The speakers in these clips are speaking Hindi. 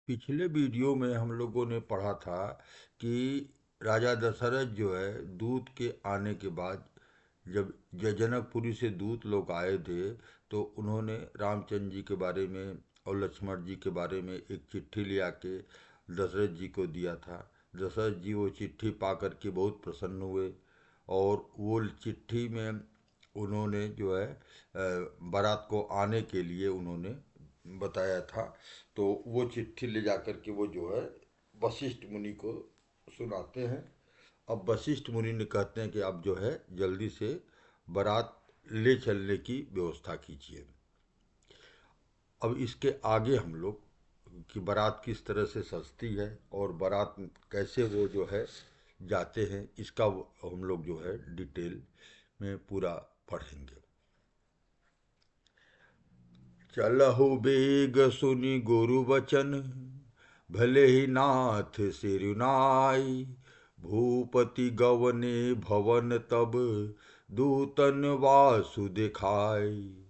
पिछले वीडियो में हम लोगों ने पढ़ा था कि राजा दशरथ जो है दूत के आने के बाद जब जनकपुरी से दूत लोग आए थे तो उन्होंने रामचंद्र जी के बारे में और लक्ष्मण जी के बारे में एक चिट्ठी ले आके दशरथ जी को दिया था। दशरथ जी वो चिट्ठी पा करके बहुत प्रसन्न हुए और वो चिट्ठी में उन्होंने जो है बारात को आने के लिए उन्होंने बताया था। तो वो चिट्ठी ले जाकर के वो जो है वशिष्ठ मुनि को सुनाते हैं। अब वशिष्ठ मुनि ने कहते हैं कि आप जो है जल्दी से बारात ले चलने की व्यवस्था कीजिए। अब इसके आगे हम लोग कि बारात किस तरह से सजती है और बारात कैसे वो जो है जाते हैं, इसका हम लोग जो है डिटेल में पूरा पढ़ेंगे। चलहु बेग सुनि गुरु वचन, भले ही नाथ सिरुनाई। भूपति गवने भवन तब, दूतन वासु दिखाई।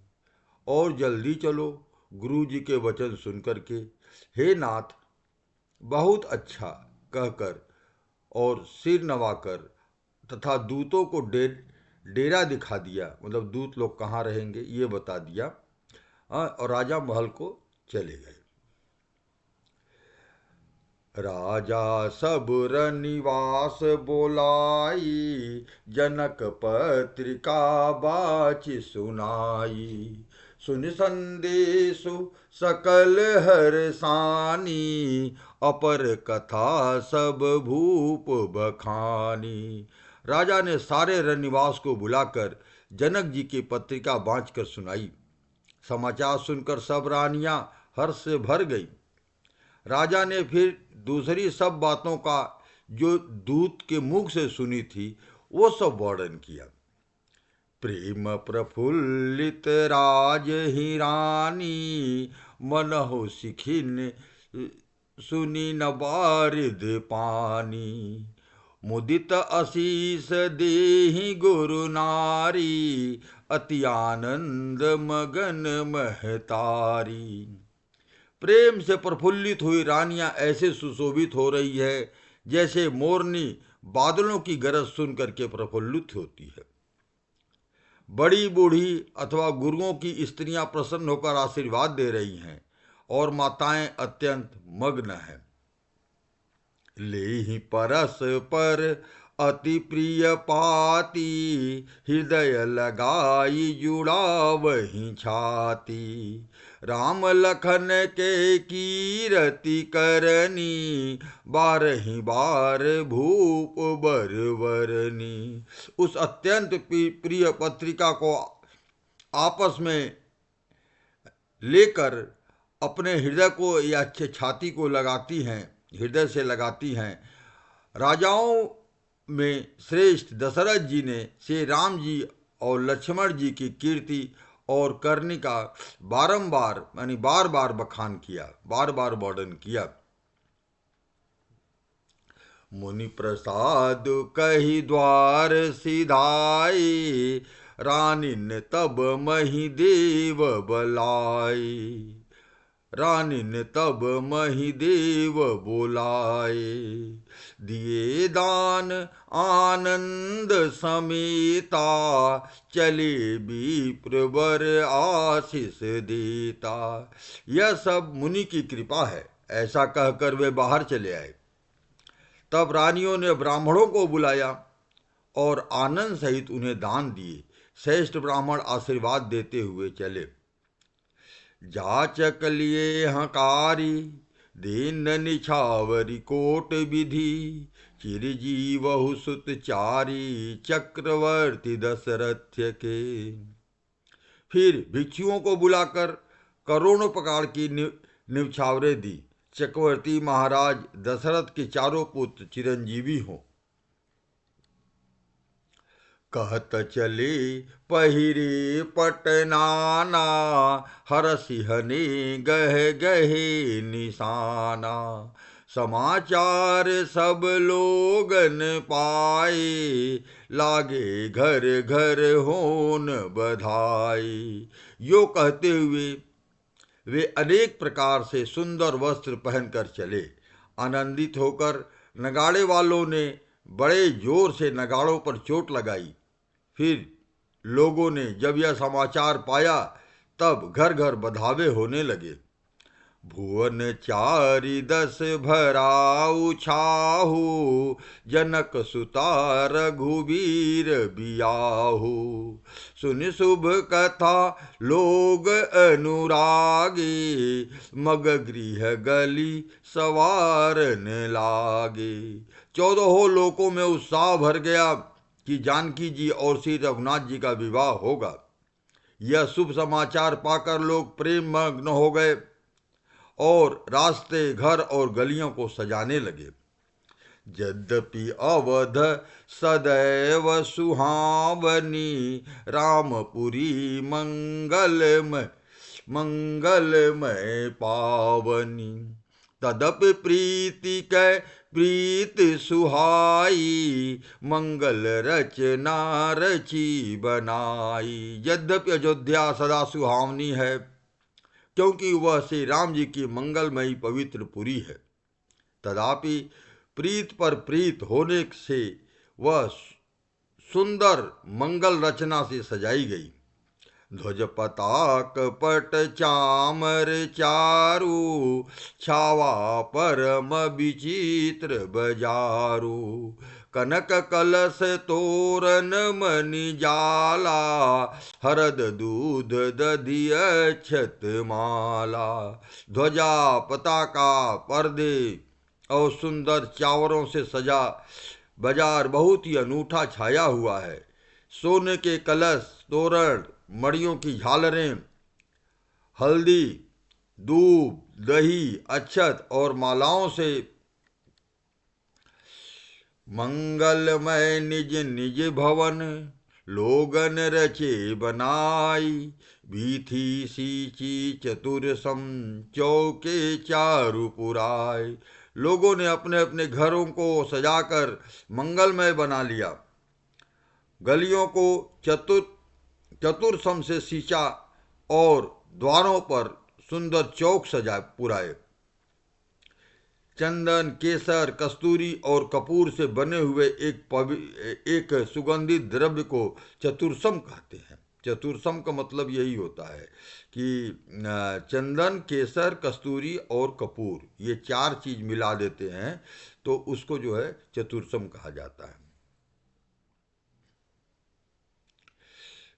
और जल्दी चलो, गुरु जी के वचन सुनकर के, हे नाथ, बहुत अच्छा कहकर और सिर नवाकर तथा दूतों को डेरा दिखा दिया, मतलब दूत लोग कहाँ रहेंगे ये बता दिया। और राजा महल को चले गए। राजा सब रनिवास बोलाई, जनक पत्रिका बाची सुनाई। सुन संदेशु सकल हरसानी, अपर कथा सब भूप बखानी। राजा ने सारे रनिवास को बुलाकर जनक जी की पत्रिका बाँचकर सुनाई। समाचार सुनकर सब रानियां हर्ष से भर गई। राजा ने फिर दूसरी सब बातों का जो दूत के मुख से सुनी थी वो सब वर्णन किया। प्रेम प्रफुल्लित राज ही रानी, मनहु सिखिन सुनी न बारिद पानी। मुदित असीस देहि गुरु नारी, अति आनंद मगन महतारी। प्रेम से प्रफुल्लित हुई रानियां ऐसे सुशोभित हो रही है जैसे मोरनी बादलों की गरज सुन करके प्रफुल्लित होती है। बड़ी बूढ़ी अथवा गुरुओं की स्त्रियां प्रसन्न होकर आशीर्वाद दे रही हैं और माताएं अत्यंत मग्न हैं। लेहि परस पर अति प्रिय पाती, हृदय लगाई जुड़ा वही छाती। राम लखन के कीरति करनी, बारही बार भूप बरवरनी। उस अत्यंत प्रिय पत्रिका को आपस में लेकर अपने हृदय को या छाती को लगाती हैं, हृदय से लगाती हैं। राजाओं में श्रेष्ठ दशरथ जी ने श्री राम जी और लक्ष्मण जी की कीर्ति और करनी का बारंबार यानी बार बार बखान किया, बार बार वर्णन किया। मुनि प्रसाद कही द्वार सिधाई, रानिन तब मही देव बलाई। रानिन तब मही देव बोलाए, दिए दान आनंद समेता। चले विप्रवर आशीष देता। यह सब मुनि की कृपा है, ऐसा कहकर वे बाहर चले आए। तब रानियों ने ब्राह्मणों को बुलाया और आनंद सहित उन्हें दान दिए। श्रेष्ठ ब्राह्मण आशीर्वाद देते हुए चले। जाचक लिए हकारी, दीन निछावरी कोट विधि। चिरजीवहु सुत चारी, चक्रवर्ती दशरथ के। फिर भिक्षुओं को बुलाकर करोड़ों प्रकार की निछावरें दी। चक्रवर्ती महाराज दशरथ के चारों पुत्र चिरंजीवी हों। कहत चले पहिरे पटनाना, हरसिहने गह गहे निशाना। समाचार सब लोगन पाए, लागे घर घर होन बधाई। यो कहते हुए वे अनेक प्रकार से सुंदर वस्त्र पहनकर चले। आनंदित होकर नगाड़े वालों ने बड़े जोर से नगाड़ों पर चोट लगाई। फिर लोगों ने जब यह समाचार पाया तब घर घर बधावे होने लगे। भुवन चारि दस भराऊ छाहू, जनक सुता रघुबीर बियाहू। सुन शुभ कथा लोग अनुरागे, मग गृह गली सवारन लागे। 14 लोकों में उत्साह भर गया कि जानकी जी और श्री रघुनाथ जी का विवाह होगा। यह शुभ समाचार पाकर लोग प्रेम मग्न हो गए और रास्ते, घर और गलियों को सजाने लगे। यद्यपि अवध सदैव सुहावनी, रामपुरी मंगलमय पावनी। तदपि प्रीति कै प्रीत सुहाई, मंगल रचना रची बनाई। यद्यपि अयोध्या सदा सुहावनी है, क्योंकि वह श्री राम जी की मंगलमयी पवित्र पुरी है, तथापि प्रीत पर प्रीत होने से वह सुंदर मंगल रचना से सजाई गई। ध्वज पताक पट चामर चारू, छावा परम विचित्र बजारू। कनक कलश तोरण मणि जाला, हरद दूध दधि अक्षत माला। ध्वजा, पताका, पर्दे और सुंदर चावरों से सजा बाजार बहुत ही अनूठा छाया हुआ है। सोने के कलश, तोरण, मड़ियों की झालरें, हल्दी, दूध, दही, अक्षत और मालाओं से मंगलमय निज निज भवन, लोगन रचे बनाई। बीथी सींची चतुरसम, चौके चारु पुराय। लोगों ने अपने अपने घरों को सजाकर मंगलमय बना लिया। गलियों को चतुरसम से सींचा और द्वारों पर सुंदर चौक सजा पुराए। चंदन, केसर, कस्तूरी और कपूर से बने हुए एक सुगंधित द्रव्य को चतुरसम कहते हैं। चतुरसम का मतलब यही होता है कि चंदन, केसर, कस्तूरी और कपूर, ये 4 चीज मिला देते हैं तो उसको जो है चतुरसम कहा जाता है।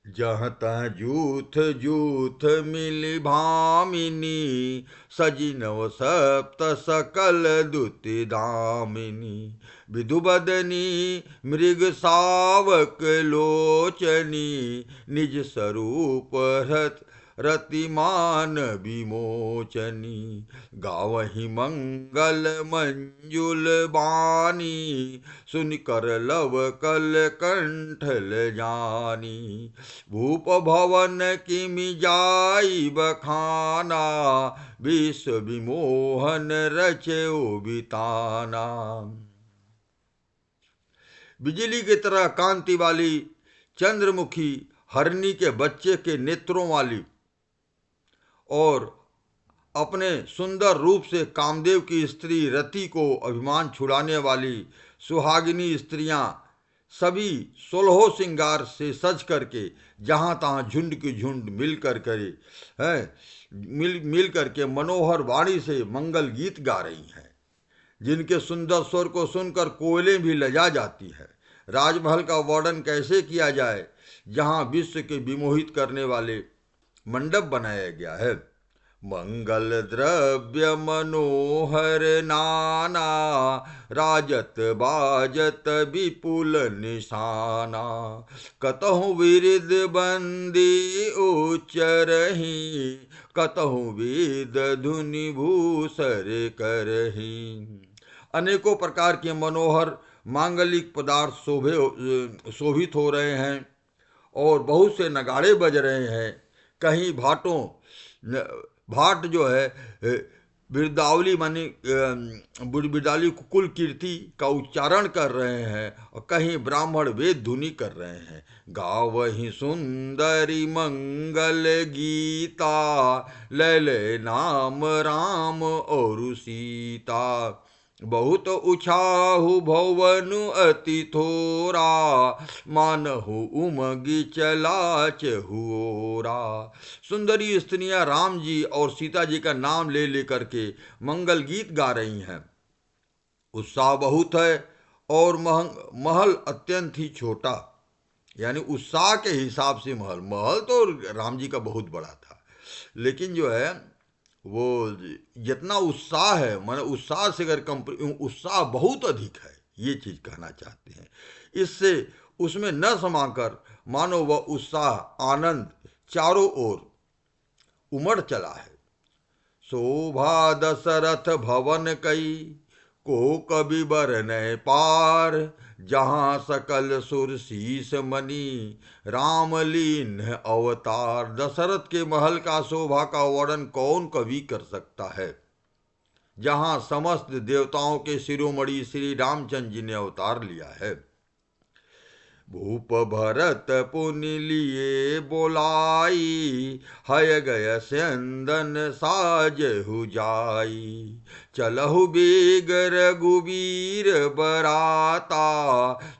जहाँ तहाँ जूथ जूथ मिली भामिनी, सजी नव सप्त सकल दुति दामिनी। विधुबदनी मृग सावक लोचनी, निज स्वरूप रतिमान विमोचनी। गावही मंगल मंजुल बानी, सुन कर लव कल कंठल जानी। भूप भवन किमि जाई बखाना, विश्व विमोहन रचो बिताना। बिजली की तरह कांति वाली चंद्रमुखी हरनी के बच्चे के नेत्रों वाली और अपने सुंदर रूप से कामदेव की स्त्री रति को अभिमान छुड़ाने वाली सुहागिनी स्त्रियां सभी 16 श्रृंगार से सज करके जहां तहां झुंड की झुंड मिल करके मनोहर वाणी से मंगल गीत गा रही हैं, जिनके सुंदर स्वर को सुनकर कोयलें भी लजा जाती हैं। राजमहल का वर्णन कैसे किया जाए जहां विश्व के विमोहित करने वाले मंडप बनाया गया है। मंगल द्रव्य मनोहर नाना, राजत बाजत विपुल निशाना। कतहु विरिद बंदी उच्चरहि, कतहु वेद धुनि भूसर करहि। अनेकों प्रकार के मनोहर मांगलिक पदार्थ शोभित हो रहे हैं और बहुत से नगाड़े बज रहे हैं। कहीं भाट जो है बिरदावली माने बिरदावली कुल कीर्ति का उच्चारण कर रहे हैं और कहीं ब्राह्मण वेद धुनि कर रहे हैं। गावहि सुंदरी मंगल गीता, लैले नाम राम और सीता। बहुत उछाहु भवनु अति थोरा, मानहु उमगी चला चहुओरा। सुंदरी स्त्रियां राम जी और सीता जी का नाम ले लेकर के मंगल गीत गा रही हैं। उत्साह बहुत है और महल अत्यंत ही छोटा, यानी उत्साह के हिसाब से महल महल तो राम जी का बहुत बड़ा था, लेकिन जो है वो जितना उत्साह है, माने उत्साह से अगर उत्साह बहुत अधिक है, ये चीज कहना चाहते हैं। इससे उसमें न समाकर मानो वह उत्साह आनंद चारों ओर उमड़ चला है। शोभा दशरथ भवन कई, को कवि बरनय पार। जहाँ सकल सुर शीस मणि, रामलीन अवतार। दशरथ के महल का शोभा का वर्णन कौन कवि कर सकता है, जहाँ समस्त देवताओं के शिरोमणि श्री रामचंद्र जी ने अवतार लिया है। भूप भरत पुनि लिए बोलाई, हय गय स्यंदन साजहु जाई। चलहु बेग रघुबीर बराता,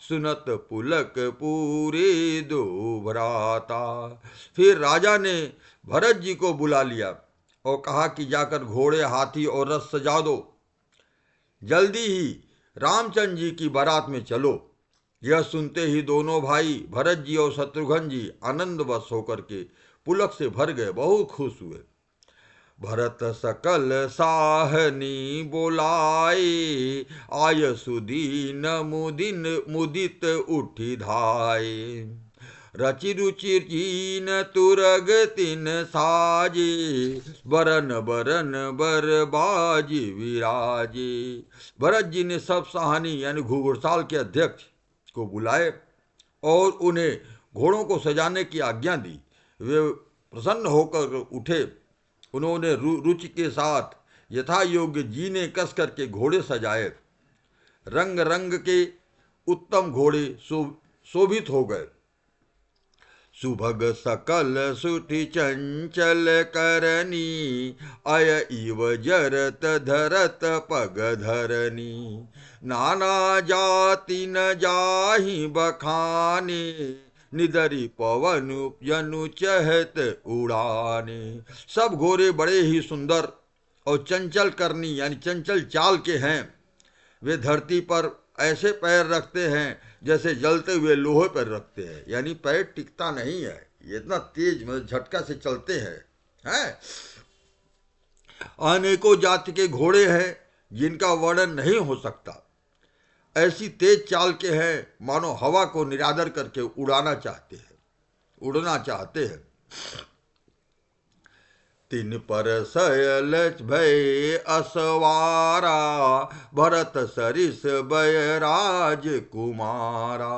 सुनत पुलक पूरे दो भ्राता। फिर राजा ने भरत जी को बुला लिया और कहा कि जाकर घोड़े हाथी और रथ सजा दो, जल्दी ही रामचंद्र जी की बारात में चलो। यह सुनते ही दोनों भाई भरत जी और शत्रुघ्न जी आनंदवश होकर के पुलक से भर गए, बहुत खुश हुए। भरत सकल साहनी बोलाए, आय सुदीन मुदिन मुदित उठी धाये। रचि रुचि चीन तुरग तिन साजे, बरन बरन बर बाजी विराजे। भरत जी ने सब साहनी यानी घुड़साल के अध्यक्ष को बुलाए और उन्हें घोड़ों को सजाने की आज्ञा दी। वे प्रसन्न होकर उठे। उन्होंने रुचि के साथ यथा योग्य जीने कस करके घोड़े सजाए। रंग रंग के उत्तम घोड़े शोभित हो गए। सुभग सकल सुठी चंचल करनी, अय इव जरत धरत पग धरनी। नाना जाति न जाहि बखाने, निदरी पवन जनु चहत उड़ाने। सब घोड़े बड़े ही सुंदर और चंचल करनी यानी चंचल चाल के हैं। वे धरती पर ऐसे पैर रखते हैं जैसे जलते हुए लोहे पर रखते हैं, यानी पैर टिकता नहीं है, ये इतना तेज मतलब झटका से चलते हैं। अनेकों जाति के घोड़े हैं जिनका वर्णन नहीं हो सकता। ऐसी तेज चाल के हैं मानो हवा को निरादर करके उड़ना चाहते हैं। तिन पर सयल भय असवारा, भरत सरिस बयराज कुमारा।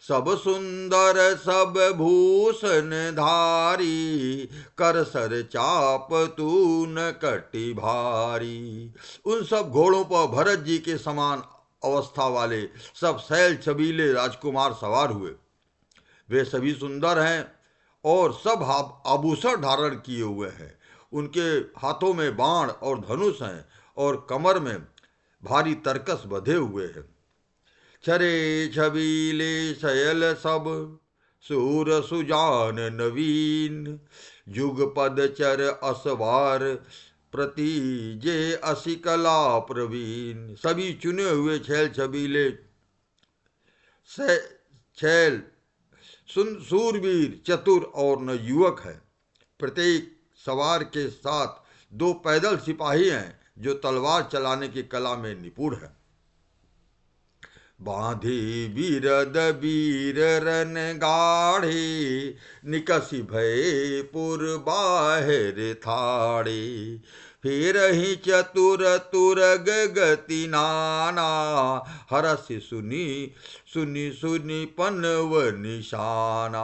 सब सुंदर सब भूषण धारी, कर सर चाप तून कटि भारी। उन सब घोड़ों पर भरत जी के समान अवस्था वाले सब शैल छबीले राजकुमार सवार हुए। वे सभी सुंदर हैं और सब आभूषण धारण किए हुए हैं। उनके हाथों में बाण और धनुष हैं और कमर में भारी तरकस बंधे हुए हैं। छरे छबीले शयल सब, सूर सुजान नवीन। जुगपद चर असवार, प्रति जे असिकला प्रवीण। सभी चुने हुए छैल छबीले छैल सूरवीर चतुर और न युवक है। प्रत्येक सवार के साथ 2 पैदल सिपाही हैं जो तलवार चलाने की कला में निपुण है। बांधी बिरद बीर रन गाढ़े, निकसी भय पुर बाहिर थाड़े। फिर ही चतुर तुरग गति नाना, हरस सुनी सुनी सुनी पनव निशाना।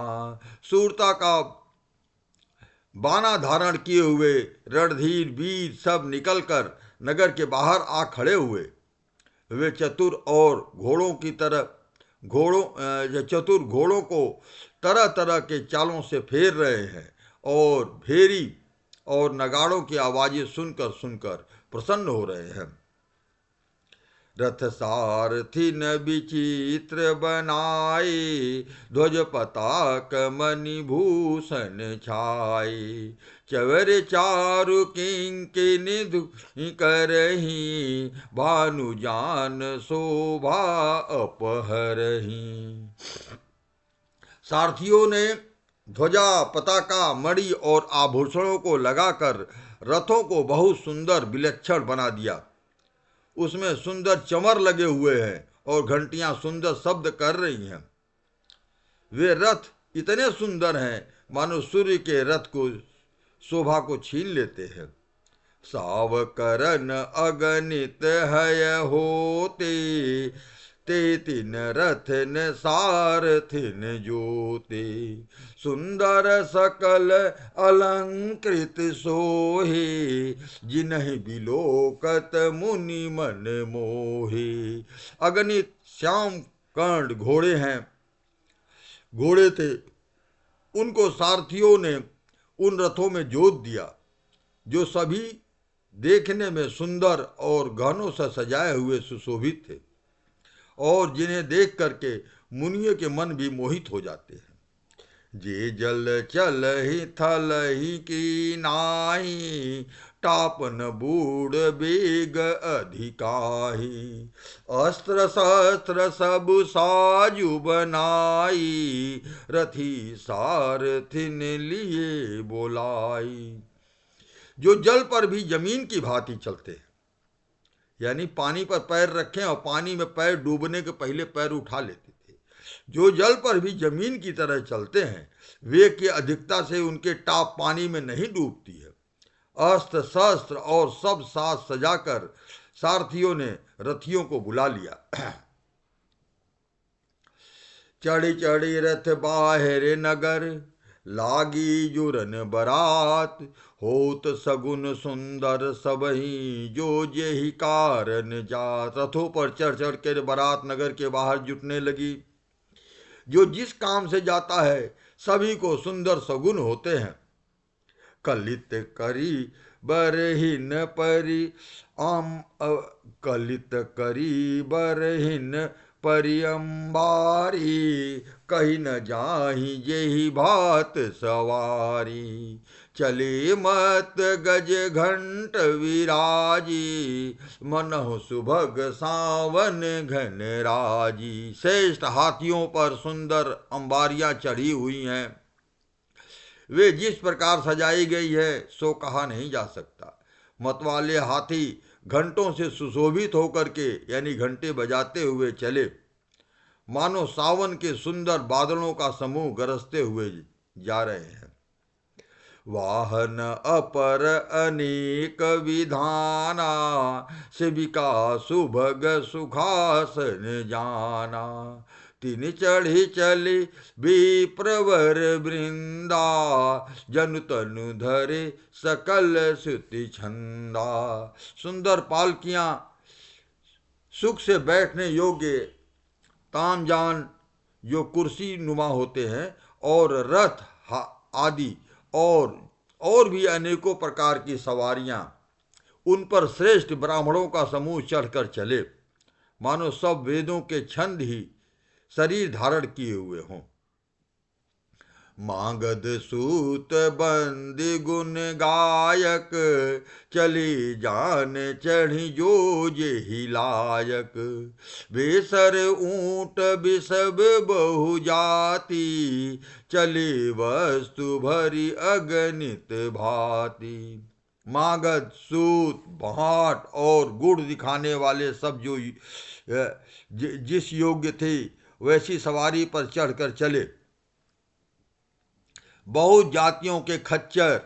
सूरता का बाना धारण किए हुए रणधीर वीर सब निकलकर नगर के बाहर आ खड़े हुए। वे चतुर घोड़ों को तरह तरह के चालों से फेर रहे हैं और भेरी और नगाड़ों की आवाजें सुनकर सुनकर प्रसन्न हो रहे हैं। रथ सारथी न विचित्र बनाए, ध्वज पताक मणि भूषण छाए। चवर चारु किंकिनी करही, भानु जान शोभा अपहरही। सारथियों ने ध्वजा पताका मणि और आभूषणों को लगाकर रथों को बहुत सुंदर विलक्षण बना दिया। उसमें सुंदर चमर लगे हुए हैं और घंटियां सुंदर शब्द कर रही हैं। वे रथ इतने सुंदर हैं मानो सूर्य के रथ को शोभा को छीन लेते हैं। सावकरन अगणित है होते, ते तिन रथन सारथिन जोते। सुंदर सकल अलंकृत सोहे, जिन्हि बिलोकत मुनि मन मोहे। अगणित श्याम कर्ण घोड़े थे, उनको सारथियों ने उन रथों में जोत दिया जो सभी देखने में सुंदर और गहनों से सजाए हुए सुशोभित थे और जिन्हें देख करके मुनियों के मन भी मोहित हो जाते हैं। जे जल चल ही थल ही की नाही, टापन बूढ़ बेग अधिकाही। अस्त्र शस्त्र सब साजु बनाई, रथी सारथिन लिए बोलाई। जो जल पर भी जमीन की भांति चलते हैं, यानी पानी पर पैर रखें और पानी में पैर डूबने के पहले पैर उठा लेते थे। जो जल पर भी जमीन की तरह चलते हैं, वेग की अधिकता से उनके टाप पानी में नहीं डूबती है। अस्त्र शस्त्र और सब साज सजाकर सारथियों ने रथियों को बुला लिया। चढ़ी चढ़ी रथ बाहर नगर, लागी जुरन बरात। होत सगुन सुंदर सबही, जो जेहि कारण जात। रथों पर चढ़ चढ़ के बारात नगर के बाहर जुटने लगी। जो जिस काम से जाता है सभी को सुंदर सगुन होते हैं। कलित करी बरहिन परि कलित करी बरहिन परियम्बारी, कही न जाहि जेहि भात सवारी। चले मत गज घंट विराजी, मनहु सुभग सावन घन राजी। श्रेष्ठ हाथियों पर सुंदर अंबारियां चढ़ी हुई हैं। वे जिस प्रकार सजाई गई है सो कहा नहीं जा सकता। मतवाले हाथी घंटों से सुशोभित होकर के यानी घंटे बजाते हुए चले, मानो सावन के सुंदर बादलों का समूह गरजते हुए जा रहे हैं। वाहन अपर अनेक विधाना, शिविका सुभग सुखासन जाना। तिन चढ़ी चले विप्रवर वृंदा, जनु तनु धरे सकल श्रुति छंदा। सुंदर पालकियां, सुख से बैठने योग्य तामजान जो कुर्सी नुमा होते हैं, और रथ आदि और भी अनेकों प्रकार की सवारियां, उन पर श्रेष्ठ ब्राह्मणों का समूह चढ़कर चले, मानो सब वेदों के छंद ही शरीर धारण किए हुए हों। मागध सूत बंदी गुण गायक, चली जान चढ़ी जो जेहि लायक। बेसर ऊंट बिसब बहु जाति, चले वस्तु भरी अगणित भांति। मागध सूत भाट और गुड़ दिखाने वाले सब जो जिस योग्य थे वैसी सवारी पर चढ़कर चले। बहुत जातियों के खच्चर,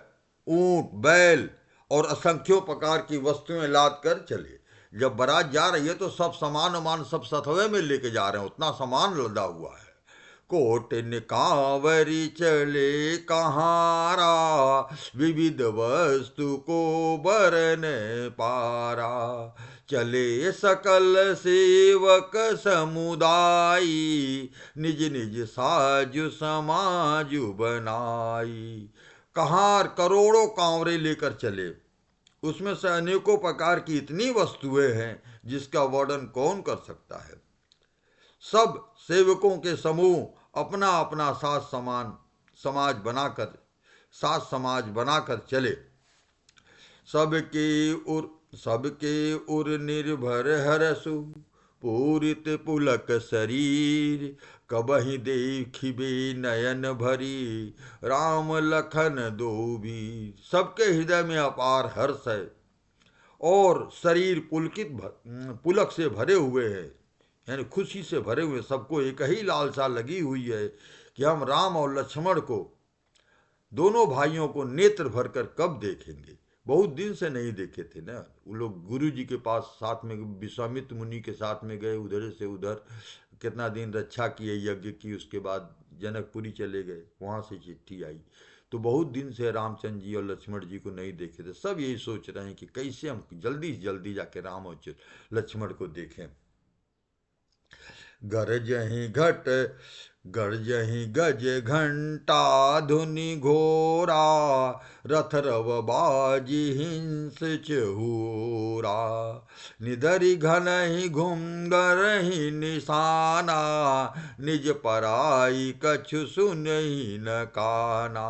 ऊंट, बैल और असंख्यों प्रकार की वस्तुएं लाद कर चले। जब बारात जा रही है तो सब सामान सब सतवे में लेके जा रहे हैं, उतना सामान लदा हुआ है। कोटिन कांवरी चले कहारा, विविध वस्तु को बरन पारा। चले सकल सेवक समुदाय, निज निज साजु समाजु बनाई। कहार करोड़ों कांवरे लेकर चले, उसमें से अनेकों प्रकार की इतनी वस्तुएं हैं जिसका वर्णन कौन कर सकता है। सब सेवकों के समूह अपना अपना साथ समाज बनाकर चले। सबके उर निर्भर हरसु, पूरित पुलक शरीर। कबहि देखिबे नयन भरी, राम लखन दो वीर। सबके हृदय में अपार हर्ष है और शरीर पुलक से भरे हुए है, यानी खुशी से भरे हुए। सबको एक ही लालसा लगी हुई है कि हम राम और लक्ष्मण को, दोनों भाइयों को नेत्र भरकर कब देखेंगे। बहुत दिन से नहीं देखे थे ना। वो लोग गुरु जी के पास साथ में, विश्वामित्र मुनि के साथ में गए, उधर से उधर कितना दिन रक्षा किए, यज्ञ की। उसके बाद जनकपुरी चले गए, वहाँ से चिट्ठी आई। तो बहुत दिन से रामचंद्र जी और लक्ष्मण जी को नहीं देखे थे। सब यही सोच रहे हैं कि कैसे हम जल्दी से जल्दी जाके राम और लक्ष्मण को देखें। गरजहि गज घंटा, धुनि घोरा। रथ रव बाजी हिंस चहूरा। निधरि घनहि घुंगरहि निशाना, निज पराई कछु सुनहि न काना।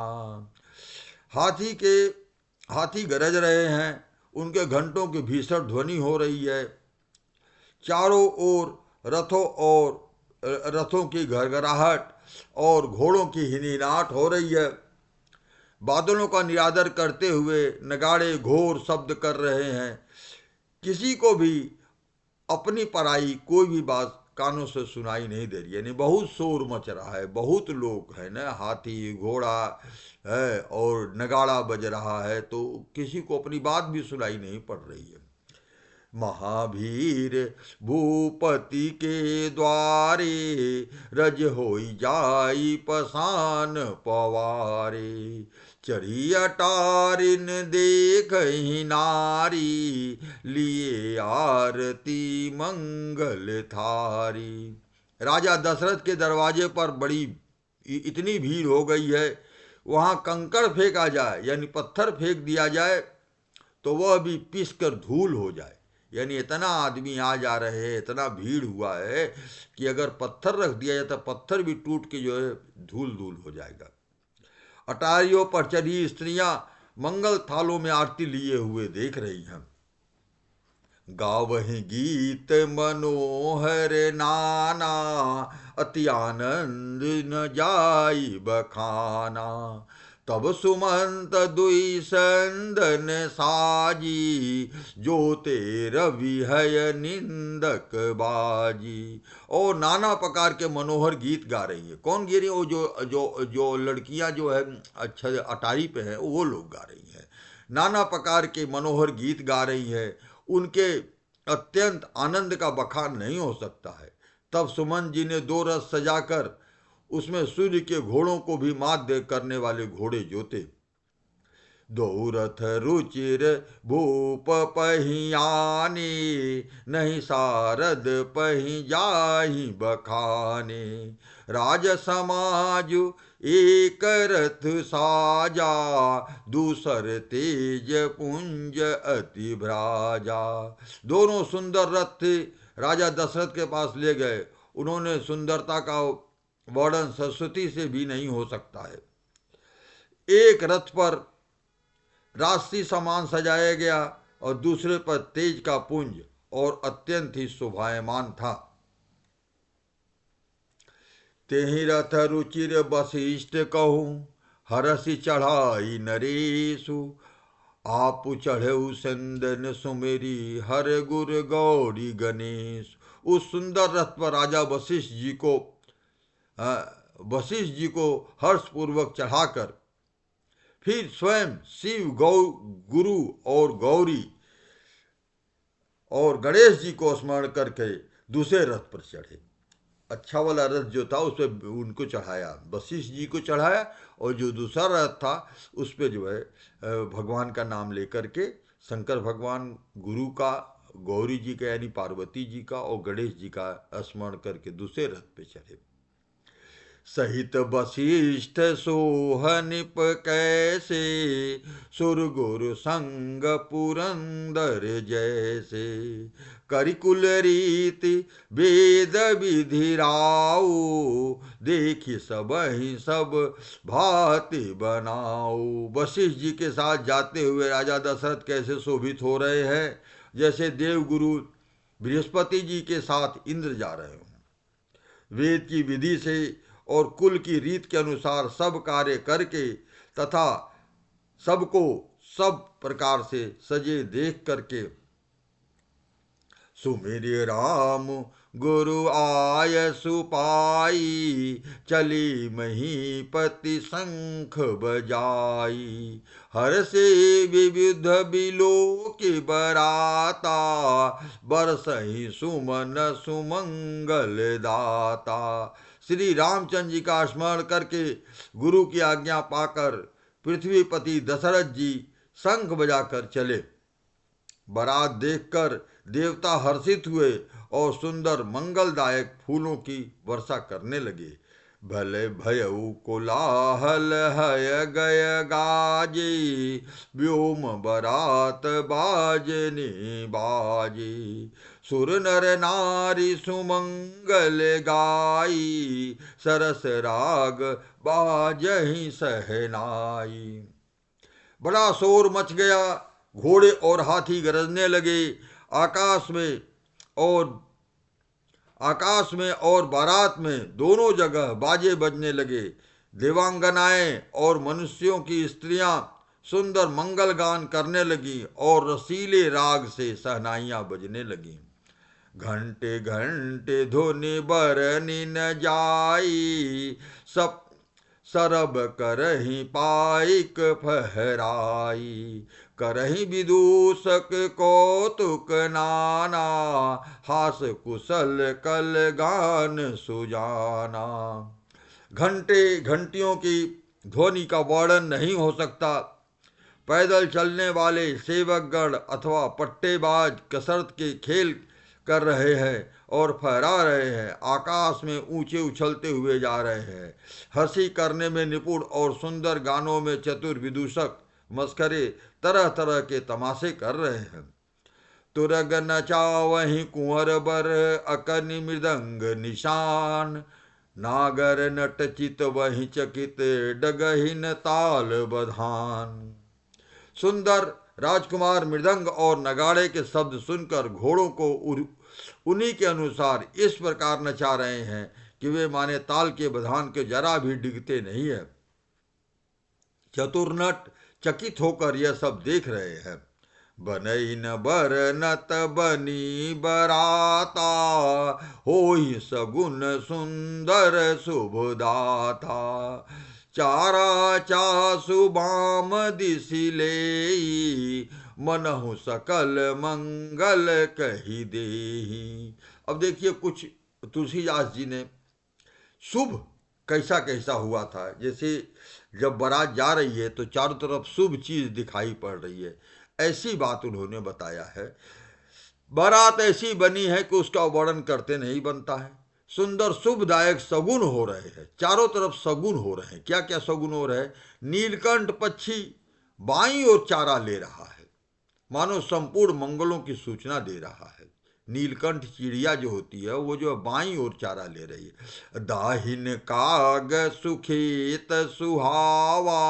हाथी गरज रहे हैं, उनके घंटों की भीषण ध्वनि हो रही है। चारों ओर रथों की घरघराहट और घोड़ों की हिनहिनाहट हो रही है। बादलों का निरादर करते हुए नगाड़े घोर शब्द कर रहे हैं। किसी को भी अपनी पराई कोई भी बात कानों से सुनाई नहीं दे रही है। यानी बहुत शोर मच रहा है, बहुत लोग है ना, हाथी घोड़ा है और नगाड़ा बज रहा है, तो किसी को अपनी बात भी सुनाई नहीं पड़ रही है। महावीर भूपति के द्वारे, रज होई जाई पसान पवारे। चढ़ी अटारिन देखहि नारी, लिए आरती मंगल थारी। राजा दशरथ के दरवाजे पर इतनी भीड़ हो गई है, वहाँ कंकड़ फेंका जाए यानी पत्थर फेंक दिया जाए तो वह भी पिस कर धूल हो जाए। यानी इतना आदमी आ जा रहे हैं, इतना भीड़ हुआ है कि अगर पत्थर रख दिया जाए तो पत्थर भी टूट के जो है धूल धूल हो जाएगा। अटारियों पर चढ़ी स्त्रियां मंगल थालों में आरती लिए हुए देख रही हैं। गावहि गीत मनोहर नाना, अति आनंद न जाई बखाना। तब सुमंत दुई संदन साजी, जोते रवि है निंदक बाजी। और नाना प्रकार के मनोहर गीत गा रही है। कौन गा रही है? वो जो लड़कियां जो है अच्छा अटारी पे है, वो लोग गा रही हैं। नाना प्रकार के मनोहर गीत गा रही है। उनके अत्यंत आनंद का बखान नहीं हो सकता है। तब सुमन जी ने 2 रथ सजाकर उसमें सूर्य के घोड़ों को भी मात दे करने वाले घोड़े जोते। 2 रथ रुचिर भूप पहियाने, नहीं सारद पहि जाहि बखाने। राज समाजु एक रथ साजा, दूसर तेज पुंज अति भ्राजा। दोनों सुंदर रथ थे, राजा दशरथ के पास ले गए। उन्होंने सुंदरता का वर्णन सरस्वती से भी नहीं हो सकता है। एक रथ पर राशि सामान सजाया गया और दूसरे पर तेज का पुंज और अत्यंत ही शोभायमान था। तेहि रथ रुचिर वशिष्ठ कहूँ, हरसि चढ़ाई नरेशु। आप चढ़ऊ संदन सुमेरी, हर गुर गौरी गणेश। उस सुंदर रथ पर राजा वशिष्ठ जी को हर्षपूर्वक चढ़ाकर फिर स्वयं शिव गुरु और गौरी और गणेश जी को स्मरण करके दूसरे रथ पर चढ़े। अच्छा वाला रथ जो था उस पर उनको चढ़ाया, वशिष्ठ जी को चढ़ाया, और जो दूसरा रथ था उस पे जो है भगवान का नाम लेकर के शंकर भगवान, गुरु का, गौरी जी का यानी पार्वती जी का और गणेश जी का स्मरण करके दूसरे रथ पे चढ़े। सहित वशिष्ठ सोहनिप कैसे, सुर गुरु संग पुरंदर जैसे, करिकुल रीति वेद विधि राऊ, देखी सब ही सब भांति बनाओ। वशिष्ठ जी के साथ जाते हुए राजा दशरथ कैसे शोभित हो रहे हैं, जैसे देवगुरु बृहस्पति जी के साथ इंद्र जा रहे हों। वेद की विधि से और कुल की रीत के अनुसार सब कार्य करके तथा सबको सब प्रकार से सजे देख करके, सुमिर राम गुरु आय सुपाई, चली महीपति शंख बजाई, हर से विविध बिलो के बराता, बरसही सुमन सुमंगल दाता। श्री रामचंद्र जी का स्मरण करके गुरु की आज्ञा पाकर पृथ्वीपति दशरथ जी शंख बजाकर चले। बारात देखकर देवता हर्षित हुए और सुंदर मंगलदायक फूलों की वर्षा करने लगे। भले भयउ कोलाहल हय गय गाजे, व्योम बरात बाजने बाजे, सुर नर नारी सुमंगल गाई, सरस राग बाजहि सहनाई। बड़ा शोर मच गया, घोड़े और हाथी गरजने लगे, आकाश में और बारात में दोनों जगह बाजे बजने लगे। देवांगनाएं और मनुष्यों की स्त्रियां सुंदर मंगल गान करने लगी और रसीले राग से सहनाइयां बजने लगी। घंटे घंटे धुनि बरनि न जाई, सब सरब करही पाइक फहराई, करही विदूषक कौतुक नाना, हास कुशल कल गान सुजाना। घंटे घंटियों की ध्वनि का वर्णन नहीं हो सकता। पैदल चलने वाले सेवकगण अथवा पट्टेबाज कसरत के खेल कर रहे हैं और फहरा रहे हैं, आकाश में ऊंचे उछलते हुए जा रहे हैं। हंसी करने में निपुण और सुंदर गानों में चतुर विदूषक मस्करे तरह तरह के तमाशे कर रहे हैं। तुरग नचावहि कुंवर बर, अकनि मृदंग निशान, नागर नट चित वही चकित, डगहिन ताल बधान। सुंदर राजकुमार मृदंग और नगाड़े के शब्द सुनकर घोड़ों को उन्हीं के अनुसार इस प्रकार नचा रहे हैं कि वे माने ताल के बधान के जरा भी डिगते नहीं है। चतुर्नट चकित होकर यह सब देख रहे हैं। बनई न बर नत बनी बराता, होई सगुन सुंदर शुभदाता, चारा चासु बाम दिसिले, मनहु सकल मंगल कही देही। अब देखिए कुछ तुलसीदास जी ने शुभ कैसा कैसा हुआ था। जैसे जब बारात जा रही है तो चारों तरफ शुभ चीज दिखाई पड़ रही है, ऐसी बात उन्होंने बताया है। बारात ऐसी बनी है कि उसका वर्णन करते नहीं बनता है। सुंदर शुभदायक सगुन हो रहे हैं, चारों तरफ सगुन हो रहे हैं। क्या क्या सगुन हो रहे हैं? नीलकंठ पक्षी बाईं ओर चारा ले रहा है, मानो संपूर्ण मंगलों की सूचना दे रहा है। नीलकंठ चिड़िया जो होती है वो जो बाईं ओर चारा ले रही है। दाहिन काग सुखेत सुहावा,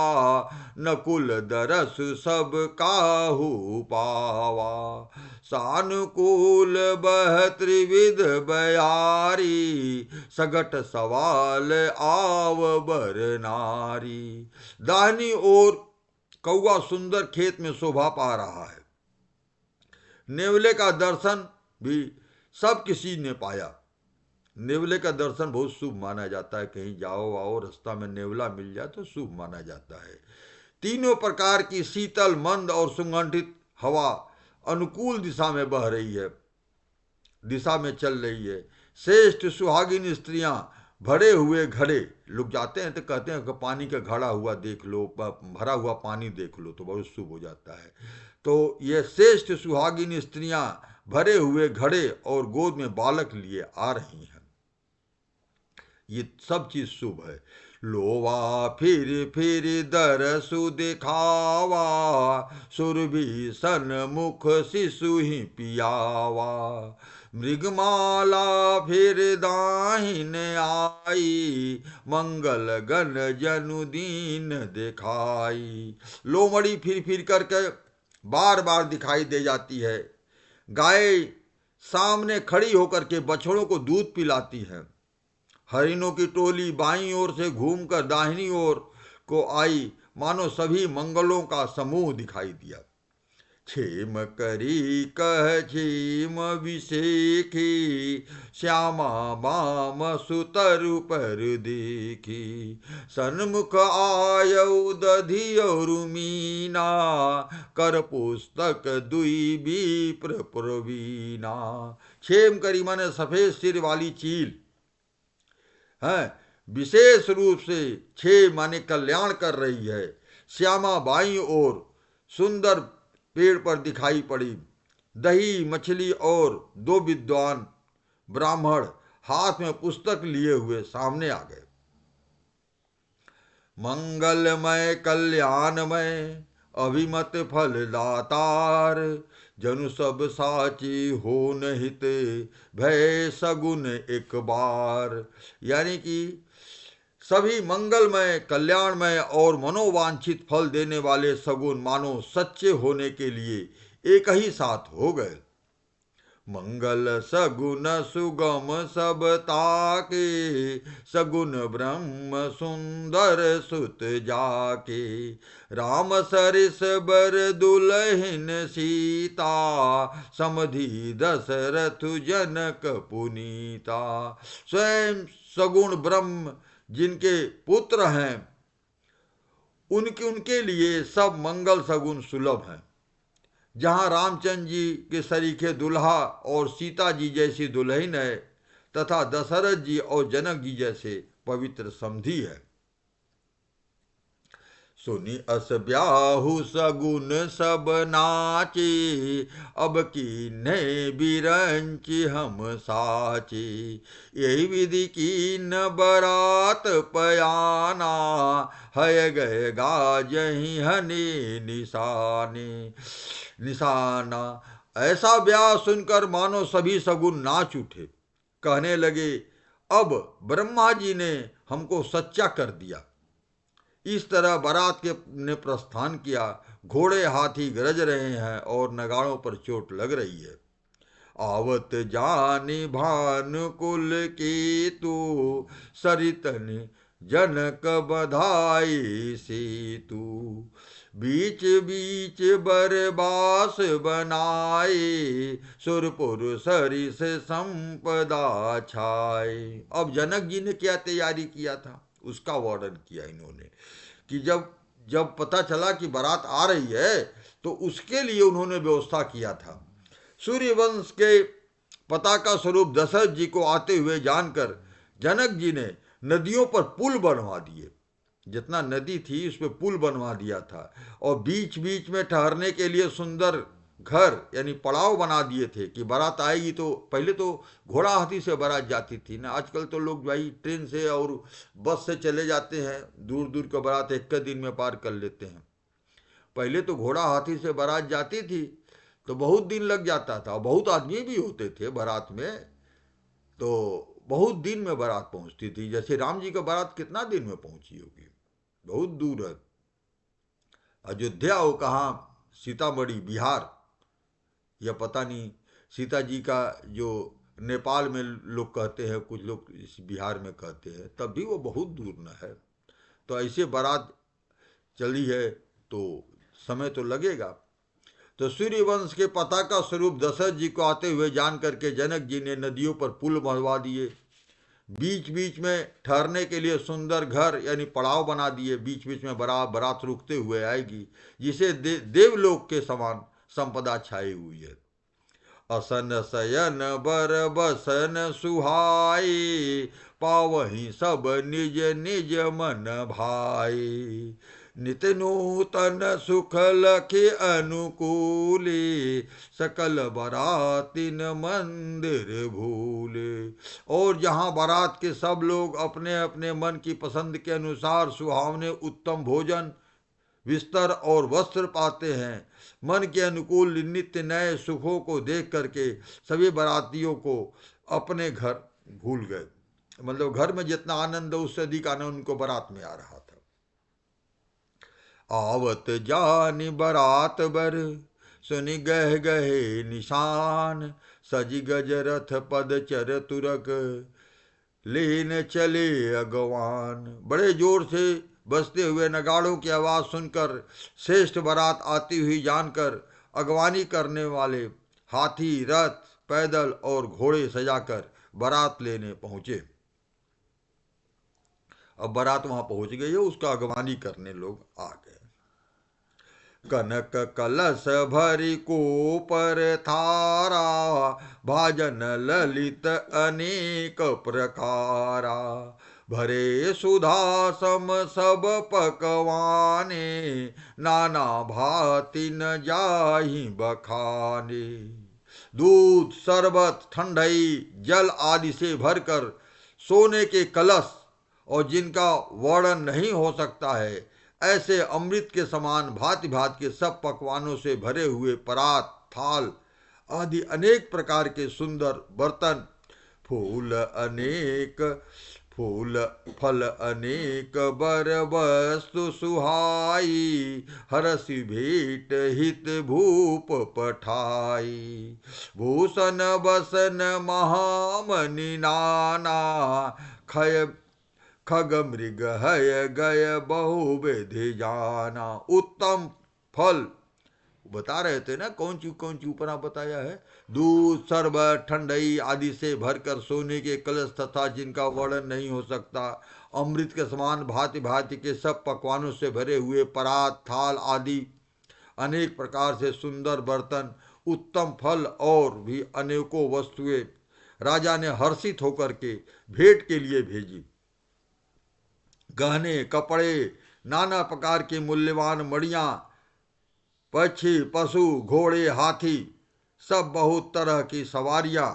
नकुल दरस सब काहू पावा, सानुकूल बह त्रिविध बयारी, सगट सवाल आव बर नारी। दाहिनी ओर कौआ सुंदर खेत में शोभा पा रहा है। नेवले का दर्शन भी सब किसी ने पाया। नेवले का दर्शन बहुत शुभ माना जाता है। कहीं जाओ आओ रास्ता में नेवला मिल जाए तो शुभ माना जाता है। तीनों प्रकार की शीतल मंद और सुगंधित हवा अनुकूल दिशा में बह रही है, दिशा में चल रही है। श्रेष्ठ सुहागिन स्त्रियां भरे हुए घड़े, लोग जाते हैं तो कहते हैं कि पानी का घड़ा हुआ देख लो, भरा हुआ पानी देख लो तो बहुत शुभ हो जाता है। तो ये श्रेष्ठ सुहागिन स्त्रियां भरे हुए घड़े और गोद में बालक लिए आ रही हैं, ये सब चीज शुभ है। लोवा फिर दरसु दिखावा, सुरभि सन्मुख शिशु ही पियावा। मृगमाला फिर दाहिन आई, मंगल गण जनु दीन दिखाई। लोमड़ी फिर करके बार बार दिखाई दे जाती है। गाय सामने खड़ी होकर के बछड़ों को दूध पिलाती है। हरिणों की टोली बाईं ओर से घूमकर दाहिनी ओर को आई, मानो सभी मंगलों का समूह दिखाई दिया। क्षेम करी कह क्षेम विशेखी, श्यामा बाम सुतरु पर देखी। सन्मुख आयौ दधियरु मीना, कर पुस्तक दुई विप्र प्रवीणा। क्षेम करी माने सफेद सिर वाली चील है, विशेष रूप से छे माने कल्याण कर रही है। श्यामा बाईं ओर सुंदर पेड़ पर दिखाई पड़ी। दही मछली और दो विद्वान ब्राह्मण हाथ में पुस्तक लिए हुए सामने आ गए। मंगलमय कल्याणमय अभिमत फल दातार, जनु सब साची हो हित भय सगुन एक बार। यानी कि सभी मंगलमय कल्याणमय और मनोवांछित फल देने वाले सगुन मानो सच्चे होने के लिए एक ही साथ हो गए। मंगल सगुन सुगम सब ताके, सगुन ब्रह्म सुंदर सुत जाके। राम सरिस बर दुलहिन सीता, समधि दशरथ जनक पुनीता। स्वयं सगुण ब्रह्म जिनके पुत्र हैं, उनके लिए सब मंगल सगुन सुलभ हैं। जहाँ रामचंद्र जी के सरीखे दुल्हा और सीता जी जैसी दुल्हन है, तथा दशरथ जी और जनक जी जैसे पवित्र समधी है। सुनि अस ब्याहु सगुन सब नाचे, अब कीन्हे बिरंच हम साचे। यही विधि कीन बरात पयाना, हय गए गाजहि हने निशाना। ऐसा ब्याह सुनकर मानो सभी सगुन नाच उठे, कहने लगे अब ब्रह्मा जी ने हमको सच्चा कर दिया। इस तरह बारात के ने प्रस्थान किया। घोड़े हाथी गरज रहे हैं और नगाड़ों पर चोट लग रही है। आवत जानी भानुकुल केतु, सरितन जनक बधाई सेतु। बीच बीच बरबास बनाए, सुरपुर सरिस संपदा छाए। अब जनक जी ने क्या तैयारी किया था उसका वर्णन किया इन्होंने, कि जब पता चला कि बारात आ रही है तो उसके लिए उन्होंने व्यवस्था किया था। सूर्यवंश के पताका स्वरूप दशरथ जी को आते हुए जानकर जनक जी ने नदियों पर पुल बनवा दिए। जितना नदी थी उस पर पुल बनवा दिया था, और बीच बीच में ठहरने के लिए सुंदर घर यानी पड़ाव बना दिए थे कि बारात आएगी तो पहले तो घोड़ा हाथी से बारात जाती थी ना, आजकल तो लोग भाई ट्रेन से और बस से चले जाते हैं, दूर दूर का बारात एक दिन में पार कर लेते हैं। पहले तो घोड़ा हाथी से बारात जाती थी तो बहुत दिन लग जाता था, बहुत आदमी भी होते थे बारात में, तो बहुत दिन में बारात पहुंचती थी। जैसे राम जी का बारात कितना दिन में पहुंची होगी, बहुत दूर है। अयोध्या हो कहाँ, सीतामढ़ी बिहार, या पता नहीं। सीता जी का जो नेपाल में लोग कहते हैं, कुछ लोग इस बिहार में कहते हैं, तब भी वो बहुत दूर न है। तो ऐसे बारात चली है तो समय तो लगेगा। तो सूर्यवंश के पताका स्वरूप दशरथ जी को आते हुए जान करके जनक जी ने नदियों पर पुल बनवा दिए, बीच बीच में ठहरने के लिए सुंदर घर यानी पड़ाव बना दिए, बीच बीच में बारात रुकते हुए आएगी, जिसे देवलोक के समान संपदा छाई हुई है। असन शयन बर बसन सुहाई, पावहि सब निज निज मन भाई। नित नूतन सुख लखि अनुकूले, सकल बरातिन मंदिर भूले। और जहाँ बारात के सब लोग अपने अपने मन की पसंद के अनुसार सुहावने उत्तम भोजन, बिस्तर और वस्त्र पाते हैं, मन के अनुकूल नित्य नए सुखों को देख करके सभी बारातियों को अपने घर भूल गए। मतलब घर में जितना आनंद है उससे अधिक आनंद उनको बारात में आ रहा था। आवत जानी बारात बर, सुनि गह गहे निशान, सजी गज रथ पद चर तुरक, लेन चले अगवान। बड़े जोर से बजते हुए नगाड़ों की आवाज सुनकर श्रेष्ठ बारात आती हुई जानकर अगवानी करने वाले हाथी, रथ, पैदल और घोड़े सजाकर बारात लेने पहुंचे। अब बारात वहां पहुंच गई है, उसका अगवानी करने लोग आ गए। कनक कलश भरी को पर थारा, भाजन ललित अनेक प्रकारा, भरे सुधा सम सब पकवाने, नाना भाति न जाहि बखाने। दूध, शरबत, ठंडई, जल आदि से भरकर सोने के कलश और जिनका वर्णन नहीं हो सकता है, ऐसे अमृत के समान भांति भांति के सब पकवानों से भरे हुए परात, थाल आदि अनेक प्रकार के सुंदर बर्तन, फूल फल अनेक बर वस्तु सुहाई, हरसि भेंट हित भूप पठाई। भूषण बसन महामणि नाना, खय खग मृग हय गय बहु विधि जाना। उत्तम फल बता रहे थे ना, कौन सी ऊपर आप बताया है। दूध, शरबत, ठंडई आदि से भरकर सोने के कलश तथा जिनका वर्णन नहीं हो सकता, अमृत के समान भांति भांति के सब पकवानों से भरे हुए परात, थाल आदि अनेक प्रकार से सुंदर बर्तन, उत्तम फल और भी अनेकों वस्तुएं राजा ने हर्षित होकर के भेंट के लिए भेजी। गहने, कपड़े, नाना प्रकार की मूल्यवान मणियां, पक्षी, पशु, घोड़े, हाथी, सब बहुत तरह की सवारियां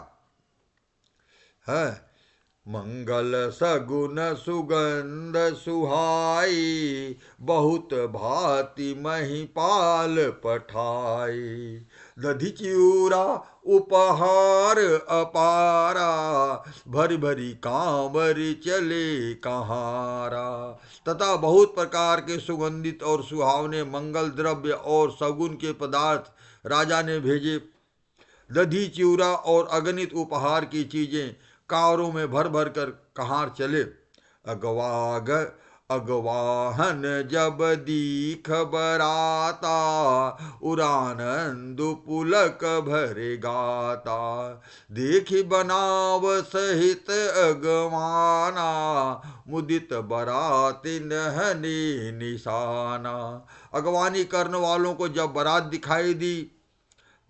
है। मंगल सगुन सुगंध सुहाई, बहुत भांति महिपाल पठाई। दधि चिऊरा उपहार अपारा, भरी भरी कांवरी चले कहारा। तथा बहुत प्रकार के सुगंधित और सुहावने मंगल द्रव्य और सगुन के पदार्थ राजा ने भेजे। दधी, चिऊरा और अगणित उपहार की चीजें कांवरों में भर भर कर कहार चले। अगवाहन जब दीख बराता, उरानंदु पुलक भरे गाता। देखी बनाव सहित अगवाना, मुदित बरातिन हने निशाना। अगवानी करने वालों को जब बारात दिखाई दी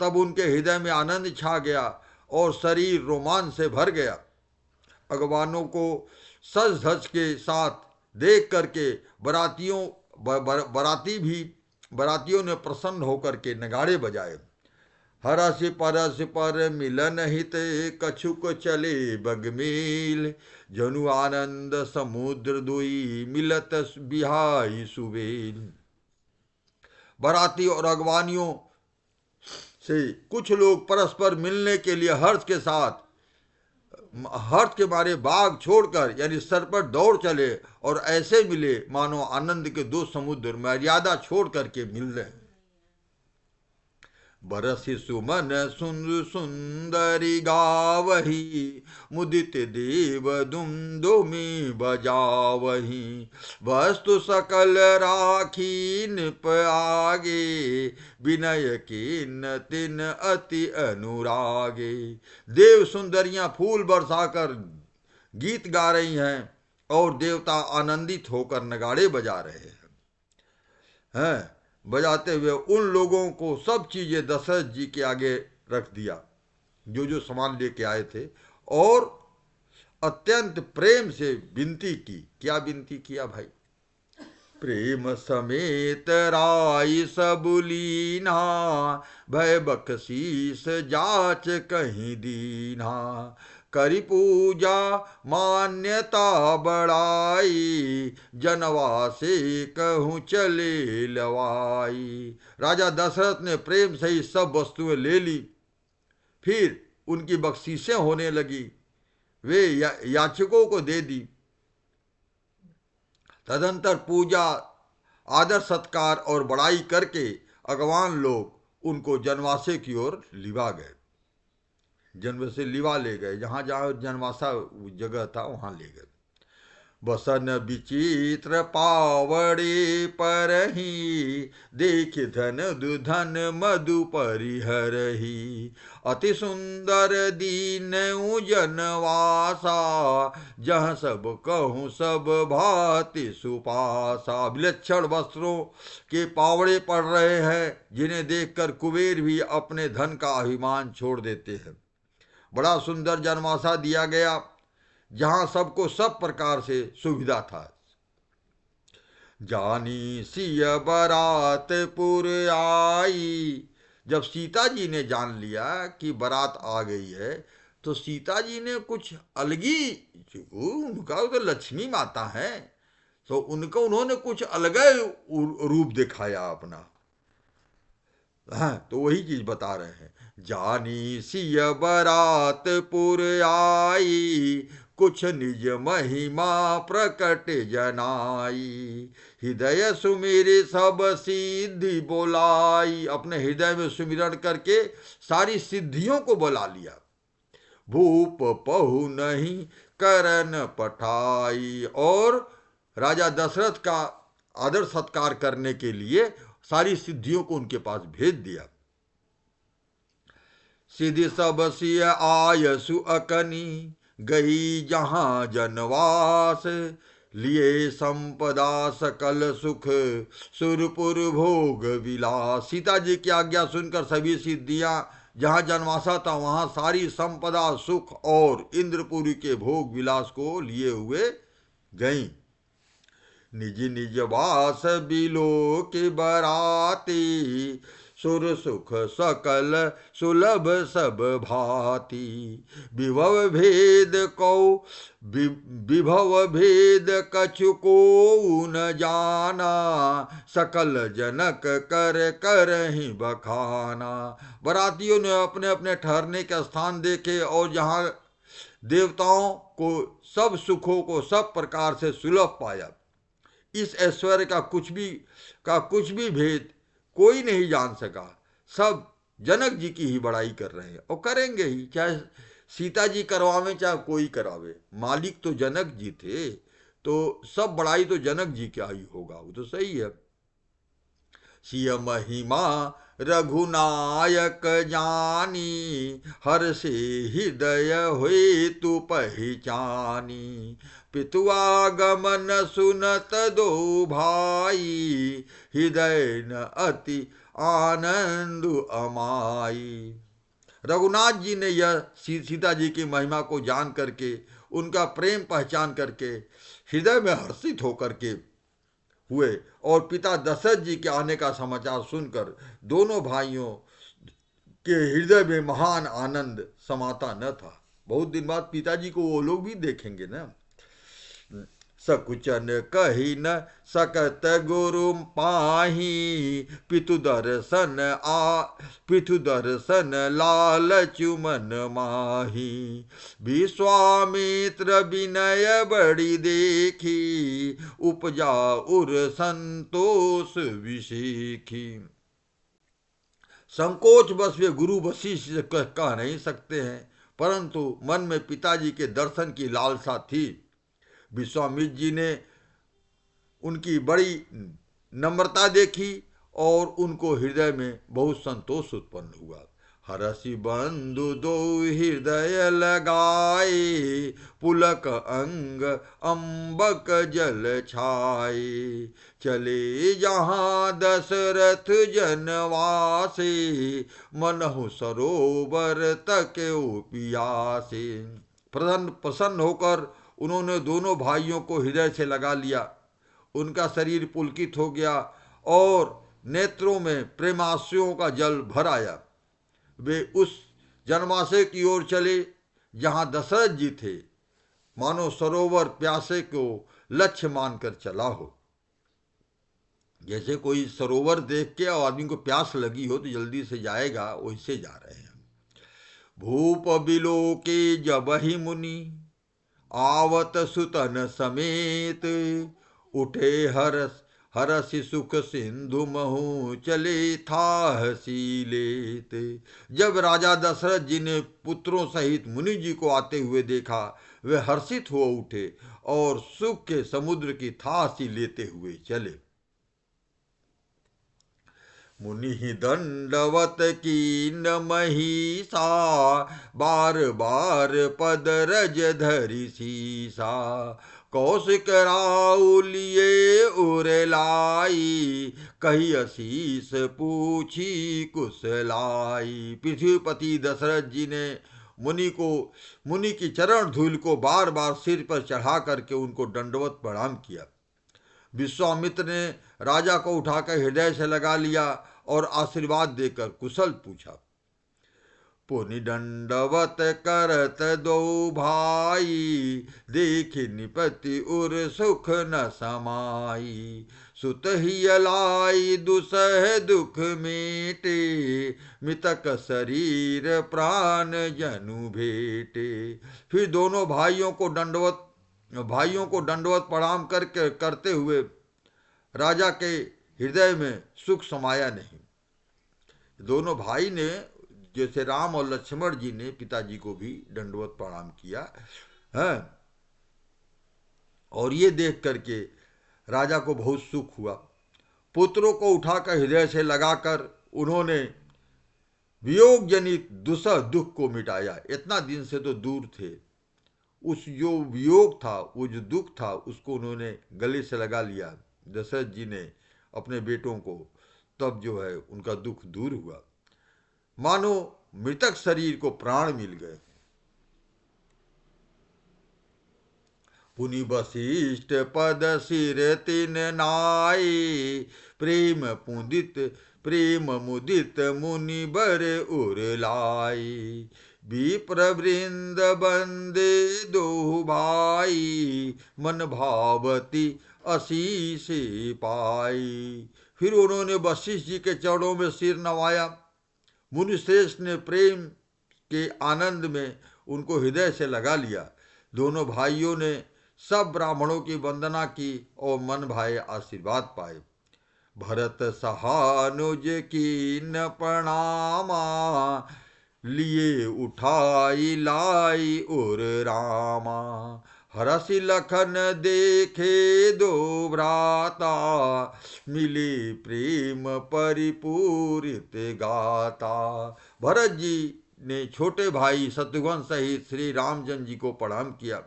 तब उनके हृदय में आनंद छा गया और शरीर रोमांच से भर गया। अगवानों को सज धज के साथ देख करके बरातियों ने प्रसन्न होकर के नगाड़े बजाए। हरस परस पर मिलन हित, कछुक चले बगमेल। जनु आनंद समुद्र दुई, मिलत बिहाई सुबेल। बराती और अगवानियों से कुछ लोग परस्पर मिलने के लिए हर्ष के मारे बाग छोड़कर यानी सर पर दौड़ चले और ऐसे मिले मानो आनंद के दो समुद्र मर्यादा छोड़ करके मिल रहे। बरसि सुमन सुंदरी गावही, मुदित देव दुमदुमी बजावही। वस्तु सकल राखी निप आगे, विनय किन तिन अति अनुरागे। देव सुंदरियां फूल बरसाकर गीत गा रही हैं और देवता आनंदित होकर नगाड़े बजा रहे हैं। बजाते हुए उन लोगों को सब चीजें दशरथ जी के आगे रख दिया। जो जो सामान लेके आए थे, और अत्यंत प्रेम से विनती की। क्या विनती किया भाई? प्रेम समेत राई सब लीना, भय बख्शीस जाच कहीं दीना, करी पूजा मान्यता बढ़ाई, जनवा से कहूँ चले लवाई। राजा दशरथ ने प्रेम से ही सब वस्तुएं ले ली, फिर उनकी बख्शीशें होने लगी, वे याचकों को दे दी। तदंतर पूजा, आदर सत्कार और बड़ाई करके अगवान लोग उनको जनवासे की ओर लिवा गए, जन्म से लिवा ले गए, जहाँ जहाँ जनवासा जगह था वहाँ ले गए। बसन विचित्र पावड़े पर ही, देख धन दुधन मधु परिहरही, अति सुंदर दीन जनवासा, जहाँ सब कहूँ सब भांति सुपासा। विलक्षण वस्त्रों के पावड़े पड़ रहे हैं, जिन्हें देखकर कुबेर भी अपने धन का अभिमान छोड़ देते हैं। बड़ा सुंदर जनवासा दिया गया, जहां सबको सब प्रकार से सुविधा था। जानी सिय बरातपुर आई, जब सीता जी ने जान लिया कि बारात आ गई है, तो सीता जी ने कुछ अलगी, उनका तो लक्ष्मी माता है, तो उनको उन्होंने कुछ अलग रूप दिखाया अपना। हाँ, तो वही चीज बता रहे हैं। जानी सिय बरातपुर आई, कुछ निज महिमा प्रकट जनाई, हृदय सुमिर सब सिद्धि बोलाई। अपने हृदय में सुमिरन करके सारी सिद्धियों को बुला लिया। भूप पहु नहीं करन पठाई, और राजा दशरथ का आदर सत्कार करने के लिए सारी सिद्धियों को उनके पास भेज दिया। सिद्धि सब सिय आयसु अकनी, गई जहां जनवास, लिए संपदा सकल सुख, सुरपुर भोग विलास। सीता जी की आज्ञा सुनकर सभी सिद्धियां जहां जनवासा था वहां सारी संपदा, सुख और इंद्रपुरी के भोग विलास को लिए हुए गईं। निज निज वास बिलो के बराती, सुर सुख सकल सुलभ सब भांति, विभव भेद को विभव भेद कछु को न जाना, सकल जनक कर कर ही बखाना। बरातियों ने अपने अपने ठहरने के स्थान देखे, और जहाँ देवताओं को सब सुखों को सब प्रकार से सुलभ पाया। इस ऐश्वर्य का कुछ भी भेद कोई नहीं जान सका। सब जनक जी की ही बड़ाई कर रहे हैं, और करेंगे ही, चाहे सीता जी करवावे चाहे कोई करावे। मालिक तो जनक जी थे, तो सब बड़ाई तो जनक जी का ही होगा, वो तो सही है। सिय महिमा रघुनायक जानी, हर से हृदय हुए तु पहचानी, पितुआगमन सुनत दो भाई, हृदय न अति आनंद अमाई। रघुनाथ जी ने यह सीता जी की महिमा को जान करके, उनका प्रेम पहचान करके, हृदय में हर्षित होकर के हुए, और पिता दशरथ जी के आने का समाचार सुनकर दोनों भाइयों के हृदय में महान आनंद समाता न था। बहुत दिन बाद पिताजी को वो लोग भी देखेंगे ना। सकुचन कही न सकत गुरु पाही, पितु दर्शन लाल चुमन माही, विश्वामित्र विनय बड़ी देखी, उपजा उर संतोष विशीखी। संकोच बस वे गुरु वशिष्ठ से कह नहीं सकते हैं, परंतु मन में पिताजी के दर्शन की लालसा थी। विश्वामित्र जी ने उनकी बड़ी नम्रता देखी, और उनको हृदय में बहुत संतोष उत्पन्न हुआ। हरसि बंधु दो हृदय लगाए, पुलक अंग अम्बक जल छाए। चले जहाँ दशरथ जनवासे, मनहु सरोवर तक पियासे। प्रसन्न होकर उन्होंने दोनों भाइयों को हृदय से लगा लिया। उनका शरीर पुलकित हो गया और नेत्रों में प्रेमाश्रुओं का जल भर आया। वे उस जनमाशय की ओर चले जहां दशरथ जी थे, मानो सरोवर प्यासे को लक्ष्य मानकर चला हो। जैसे कोई सरोवर देख के और आदमी को प्यास लगी हो तो जल्दी से जाएगा, वैसे जा रहे हैं। भूप बिलो के जब ही मुनि, आवत सुतन समेत, उठे हरसि सुख सिंधु महु, चले था हसी लेत। जब राजा दशरथ जी ने पुत्रों सहित मुनि जी को आते हुए देखा, वे हर्षित हो उठे और सुख के समुद्र की थासी लेते हुए चले। मुनि दंडवत कीन महिषा, बार बार पद रज धरि सीसा। कौशिक राउलिये उरलाई, कही असीस पूछी कुशलाई। पृथ्वीपति दशरथ जी ने मुनि की चरण धूल को बार बार सिर पर चढ़ा करके उनको दंडवत प्रणाम किया। विश्वामित्र ने राजा को उठाकर हृदय से लगा लिया और आशीर्वाद देकर कुशल पूछा। पुनि दंडवत करत दो भाई, देख निपति उर सुख न समाई। सुत ही अलाई दुसह दुख मेटे, मितक शरीर प्राण जनु भेटे। फिर दोनों भाइयों को दंडवत प्रणाम करते हुए राजा के हृदय में सुख समाया नहीं। दोनों भाई ने, जैसे राम और लक्ष्मण जी ने पिताजी को भी दंडवत प्रणाम किया है, और ये देख करके राजा को बहुत सुख हुआ। पुत्रों को उठाकर हृदय से लगाकर उन्होंने वियोग जनित दुसह दुख को मिटाया। इतना दिन से तो दूर थे, उस जो वियोग था, वो जो दुख था, उसको उन्होंने गले से लगा लिया दशरथ जी ने अपने बेटों को। तब जो है उनका दुख दूर हुआ, मानो मृतक शरीर को प्राण मिल गए। पुनि वशिष्ठ पद सिर तिन नाई, प्रेम मुदित मुनि बर उर लाई। विप्र वृंद बंदे दो भाई, मन भावती असीस पाई। फिर उन्होंने वशिष्ठ जी के चरणों में सिर नवाया। मुनिश्रेष्ठ ने प्रेम के आनंद में उनको हृदय से लगा लिया। दोनों भाइयों ने सब ब्राह्मणों की वंदना की और मन भाए आशीर्वाद पाए। भरत सहानुज की न प्रणामा, लिए उठाई लाई उर रामा। हरसि लखन देखे दो भ्राता, मिले प्रेम परिपूरित गाता। भरत जी ने छोटे भाई शत्रुघ्न सहित श्री रामचंद्र जी को प्रणाम किया।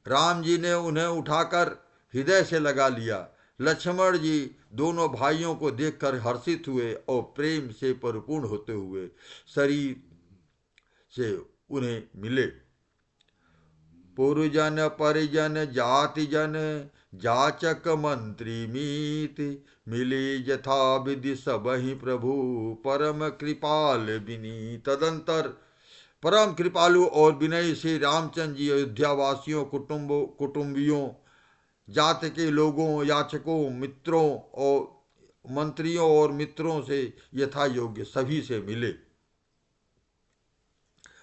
राम जी ने उन्हें उठाकर हृदय से लगा लिया। लक्ष्मण जी दोनों भाइयों को देखकर हर्षित हुए और प्रेम से परिपूर्ण होते हुए शरीर से उन्हें मिले। पुरजन परिजन जाति जन, जाचक मंत्री मीत, मिले यथा विधि सबहि प्रभु, परम कृपाल विनीत। तदंतर परम कृपालु और विनयी श्री रामचंद्र जी अयोध्यावासियों, कुटुंबियों, जाति के लोगों, याचकों, मित्रों और मंत्रियों और मित्रों से यथा योग्य सभी से मिले।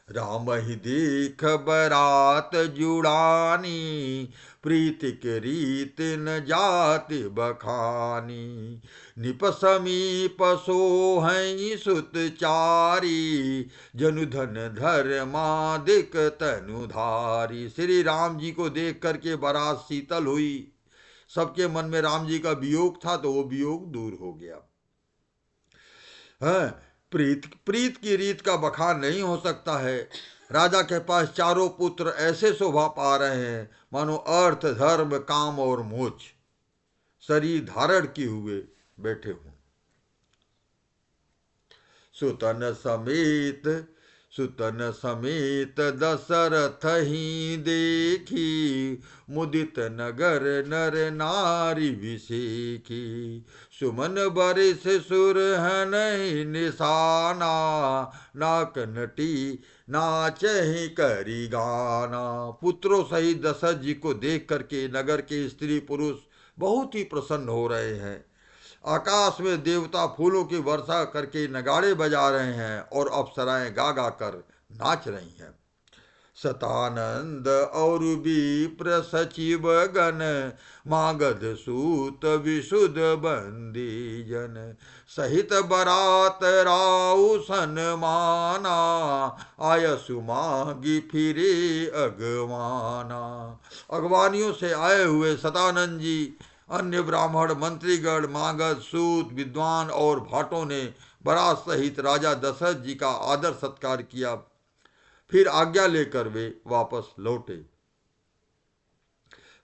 राम ही देख बरात जुड़ानी, प्रीतिक रीत न जाति बखानी। निप समीप सोहई सुत चारी, जनुधन धर्मादिक तनुधारी। श्री राम जी को देख करके बारात शीतल हुई। सबके मन में राम जी का वियोग था तो वो वियोग दूर हो गया। प्रीत प्रीत की रीत का बखान नहीं हो सकता है। राजा के पास चारों पुत्र ऐसे शोभा पा रहे हैं मानो अर्थ धर्म काम और मोक्ष शरीर धारण किए हुए बैठे हों। सुतन समेत सुतन समेत दशरथ ही देखी, मुदित नगर नर नारी विसेखी। सुमन बरिस सुरहन निशाना, नाक नटी नाचहि करी गाना। पुत्रों सहित दशरथ जी को देख करके नगर के स्त्री पुरुष बहुत ही प्रसन्न हो रहे हैं। आकाश में देवता फूलों की वर्षा करके नगाड़े बजा रहे हैं और अप्सराएं गा गा कर नाच रही हैं। सतानंद और विप्र सचिव गण, मागध सूत विशुद्ध बंदी जन। सहित बरात राउ सनमाना, आयसु मागी फिरे अगवाना। अगवानियों से आए हुए सतानंद जी, अन्य ब्राह्मण मंत्रीगण, मागध सूत विद्वान और भाटों ने बारात सहित राजा दशरथ जी का आदर सत्कार किया। फिर आज्ञा लेकर वे वापस लौटे।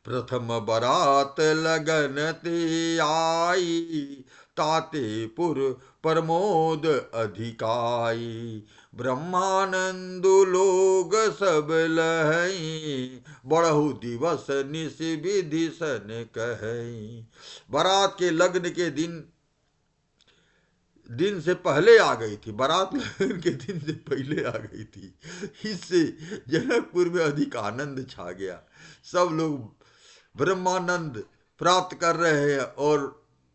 प्रथम बरात लगन ते आई, तातेपुर प्रमोद अधिकाई। ब्रह्मानंदु लोग सब लहई, बढ़हु दिवस निस विधि सन कहई। बारात के लग्न के दिन से पहले आ गई थी, बारात लगन के दिन से पहले आ गई थी। इससे जनकपुर में अधिक आनंद छा गया। सब लोग ब्रह्मानंद प्राप्त कर रहे हैं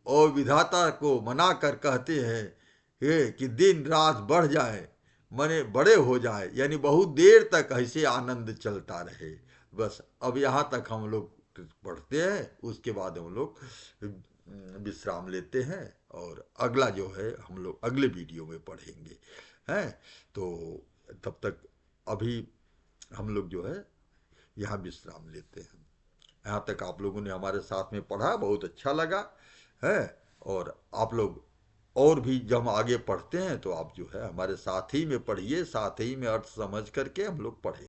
और विधाता को मना कर कहते हैं कि दिन रात बढ़ जाए, मने बड़े हो जाए, यानी बहुत देर तक ऐसे आनंद चलता रहे। बस अब यहाँ तक हम लोग पढ़ते हैं, उसके बाद हम लोग विश्राम लेते हैं और अगला जो है हम लोग अगले वीडियो में पढ़ेंगे हैं। तो तब तक अभी हम लोग जो है यहाँ विश्राम लेते हैं। यहाँ तक आप लोगों ने हमारे साथ में पढ़ा, बहुत अच्छा लगा है। और आप लोग और भी जब हम आगे पढ़ते हैं तो आप जो है हमारे साथ ही में पढ़िए, साथ ही में अर्थ समझ करके हम लोग पढ़ेंगे।